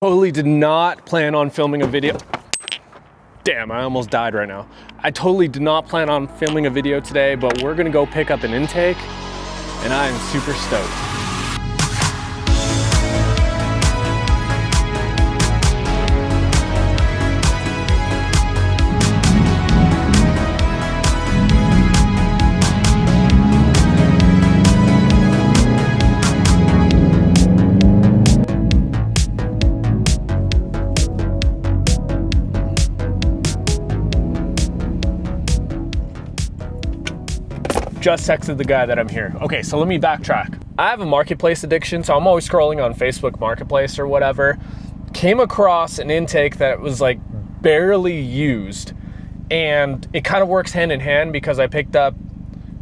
Totally did not plan on filming a video. Damn, I almost died right now. I totally did not plan on filming a video today, but we're gonna go pick up an intake, and I am super stoked. Just texted the guy that I'm here. Okay, so let me backtrack. I have a marketplace addiction, so I'm always scrolling on Facebook Marketplace or whatever. Came across an intake that was like barely used, and it kind of works hand in hand because I picked up,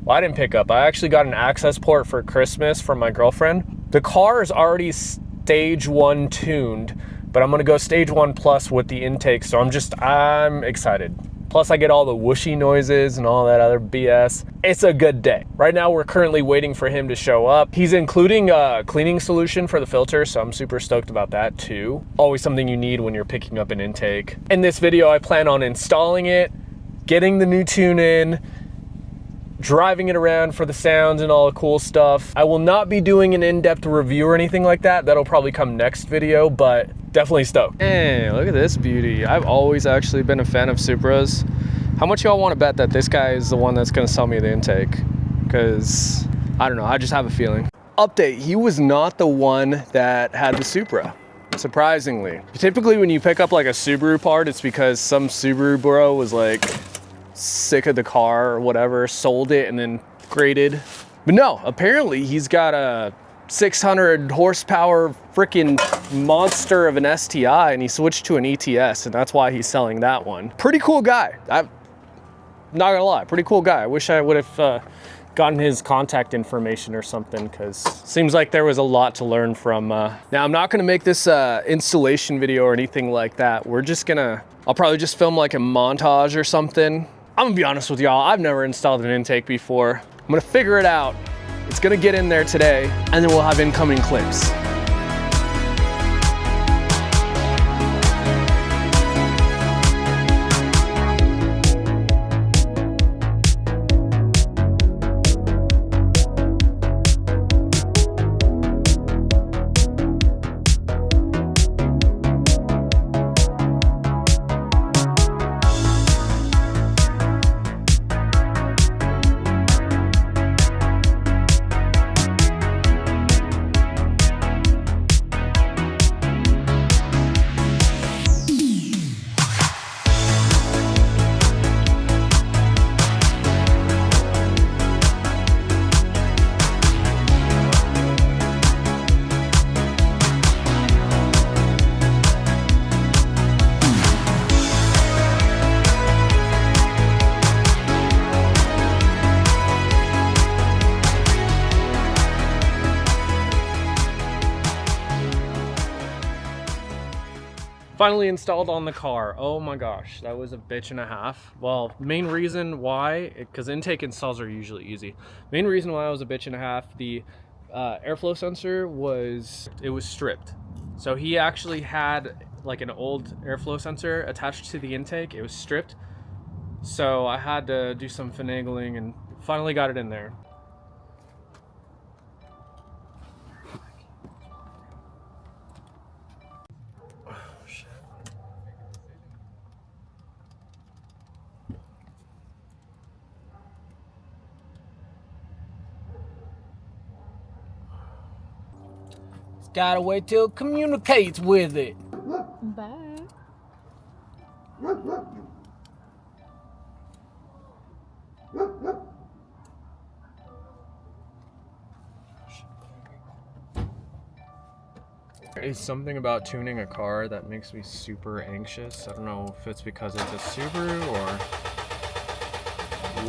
well, I didn't pick up, I actually got an access port for Christmas from my girlfriend. The car is already stage 1 tuned, but I'm gonna go stage 1 plus with the intake, so I'm excited. Plus I get all the whooshy noises and all that other BS. It's a good day. Right now we're currently waiting for him to show up. He's including a cleaning solution for the filter, so I'm super stoked about that too. Always something you need when you're picking up an intake. In this video I plan on installing it, getting the new tune in, driving it around for the sounds and all the cool stuff. I will not be doing an in-depth review or anything like that. That'll probably come next video, but definitely stoked. Hey, look at this beauty. I've always actually been a fan of Supras. How much y'all want to bet that this guy is the one that's going to sell me the intake? Because, I don't know, I just have a feeling. Update, he was not the one that had the Supra, surprisingly. Typically when you pick up like a Subaru part, it's because some Subaru bro was like sick of the car or whatever, sold it and then graded. But no, apparently he's got a 600 horsepower freaking monster of an STI and he switched to an ETS, and that's why he's selling that one. Pretty cool guy. I'm not gonna lie, pretty cool guy. I wish I would have gotten his contact information or something, because seems like there was a lot to learn from. Now I'm not gonna make this installation video or anything like that. I'll probably just film like a montage or something. I'm gonna be honest with y'all, I've never installed an intake before. I'm gonna figure it out. It's gonna get in there today, and then we'll have incoming clips. Finally installed on the car. Oh my gosh, that was a bitch and a half. Well, main reason why, because intake installs are usually easy. Main reason why it was a bitch and a half, the airflow sensor was stripped. So he actually had like an old airflow sensor attached to the intake. It was stripped. So I had to do some finagling and finally got it in there. Gotta wait till it communicates with it. Bye. There is something about tuning a car that makes me super anxious. I don't know if it's because it's a Subaru or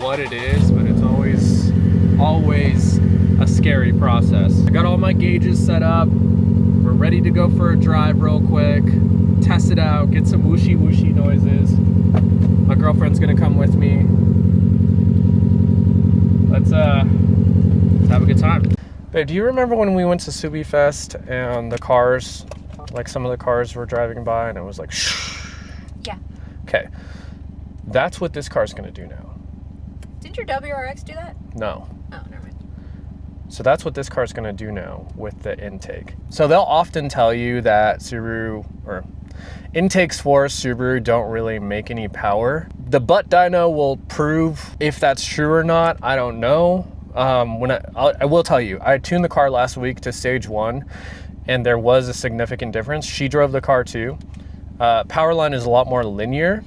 what it is, but it's always a scary process. I got all my gauges set up. We're ready to go for a drive real quick, test it out, get some whooshy noises. My girlfriend's gonna come with me. Let's have a good time. Babe, do you remember when we went to Subi Fest and the cars like some of the cars were driving by and it was like shh. Yeah. Okay, that's what this car's gonna do now. Didn't your WRX do that? No. Oh, never mind. So that's what this car's gonna do now with the intake. So they'll often tell you that Subaru, or intakes for Subaru, don't really make any power. The butt dyno will prove if that's true or not. I don't know. I will tell you, I tuned the car last week to stage 1 and there was a significant difference. She drove the car too. Power line is a lot more linear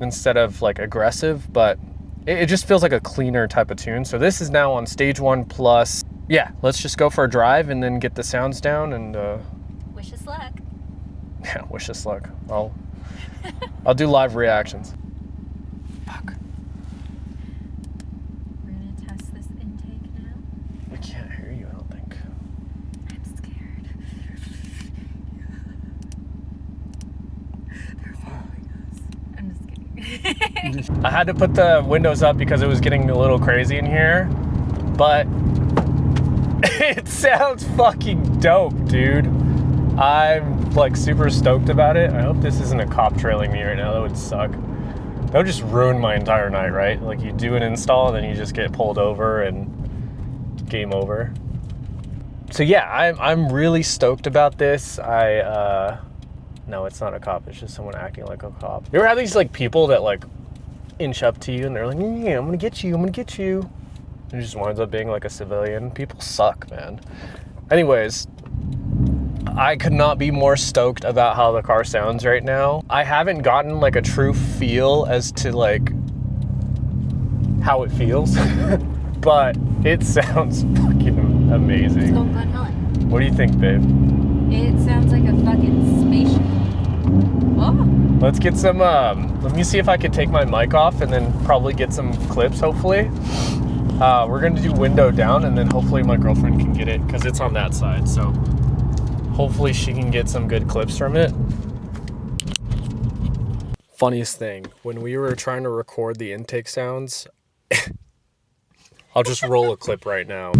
instead of like aggressive, but it just feels like a cleaner type of tune. So this is now on stage 1 plus. Yeah, let's just go for a drive and then get the sounds down and wish us luck. yeah, wish us luck. I'll do live reactions. Fuck. We're gonna test this intake now. I can't hear you, I don't think. I'm scared. They're following us. I'm just kidding. I had to put the windows up because it was getting a little crazy in here, but it sounds fucking dope, dude. I'm like super stoked about it. I hope this isn't a cop trailing me right now. That would suck. That would just ruin my entire night, right? Like you do an install and then you just get pulled over and game over. So yeah, I'm really stoked about this. No, it's not a cop. It's just someone acting like a cop. You ever have these like people that like inch up to you and they're like, yeah, I'm gonna get you, I'm gonna get you. And it just winds up being like a civilian. People suck, man. Anyways, I could not be more stoked about how the car sounds right now. I haven't gotten like a true feel as to like how it feels, but it sounds fucking amazing. It's going Glen Helen. What do you think, babe? It sounds like a fucking spaceship. Oh. Let's get some, let me see if I can take my mic off and then probably get some clips, hopefully. We're gonna do window down and then hopefully my girlfriend can get it because it's on that side, so hopefully she can get some good clips from it. Funniest thing, when we were trying to record the intake sounds, I'll just roll a clip right now.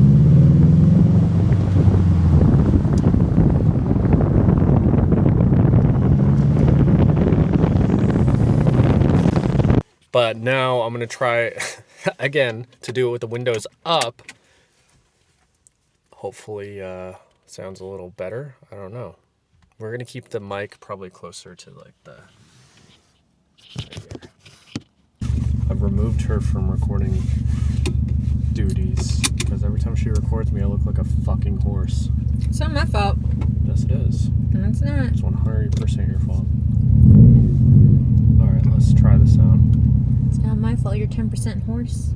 But now I'm gonna try again to do it with the windows up. Hopefully sounds a little better. I don't know. We're gonna keep the mic probably closer to like the. I've removed her from recording duties because every time she records me, I look like a fucking horse. It's not my fault. Yes, it is. No, it's not. It's 100% your fault. All right, let's try this out. It's not my fault. You're 10% horse.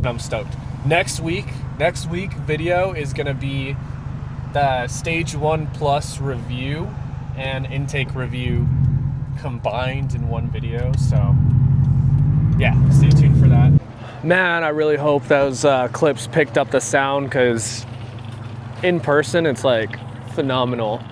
I'm stoked. Next week video is gonna be the stage 1 plus review and intake review combined in one video. So yeah, stay tuned for that. Man, I really hope those clips picked up the sound because in person it's like phenomenal.